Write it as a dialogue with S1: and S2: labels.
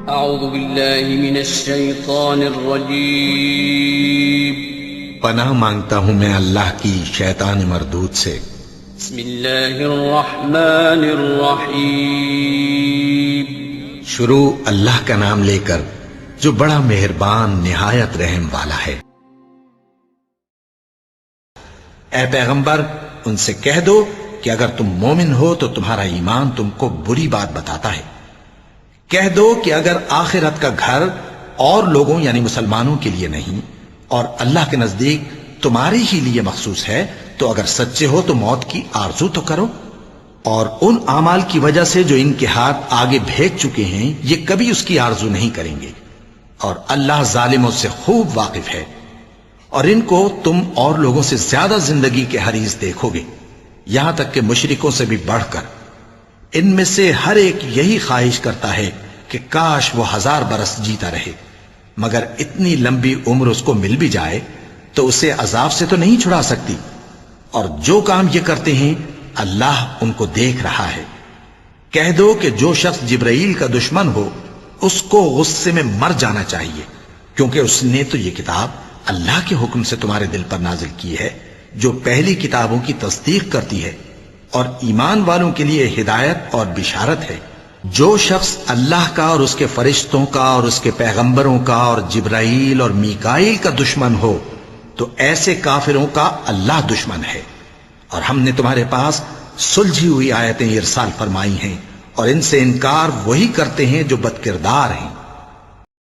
S1: अऊज़ु बिल्लाहि मिनश शैतानिर रजीम।
S2: पनाह मांगता हूं मैं अल्लाह की शैतान मरदूद से।
S1: बिस्मिल्लाहिर रहमानिर रहीम।
S2: शुरू अल्लाह का नाम लेकर जो बड़ा मेहरबान निहायत रहम वाला है। ए पैगंबर, उनसे कह दो कि अगर तुम मोमिन हो तो तुम्हारा ईमान तुमको बुरी बात बताता है। कह दो कि अगर आखिरत का घर और लोगों यानी मुसलमानों के लिए नहीं और अल्लाह के नजदीक तुम्हारे ही लिए मखसूस है, तो अगर सच्चे हो तो मौत की आरजू तो करो। और उन आमाल की वजह से जो इनके हाथ आगे भेज चुके हैं, ये कभी उसकी आरजू नहीं करेंगे। और अल्लाह जालिमों से खूब वाकिफ है। और इनको तुम और लोगों से ज्यादा जिंदगी के हरीज देखोगे, यहां तक कि मुशरिकों से भी बढ़कर। इनमें से हर एक यही ख्वाहिश करता है कि काश वो 1000 बरस जीता रहे, मगर इतनी लंबी उम्र उसको मिल भी जाए तो उसे अजाब से तो नहीं छुड़ा सकती। और जो काम ये करते हैं अल्लाह उनको देख रहा है। कह दो कि जो शख्स जिब्राईल का दुश्मन हो उसको गुस्से में मर जाना चाहिए, क्योंकि उसने तो ये किताब अल्लाह के हुक्म से तुम्हारे दिल पर नाजिल की है, जो पहली किताबों की तस्दीक करती है और ईमान वालों के लिए हिदायत और बिशारत है। जो शख्स अल्लाह का और उसके फरिश्तों का और उसके पैगंबरों का और जिब्राईल और मीकाईल का दुश्मन हो, तो ऐसे काफिरों का अल्लाह दुश्मन है। और हमने तुम्हारे पास सुलझी हुई आयतें इरसाल फरमाई हैं, और इनसे इनकार वही करते हैं जो बदकिरदार हैं।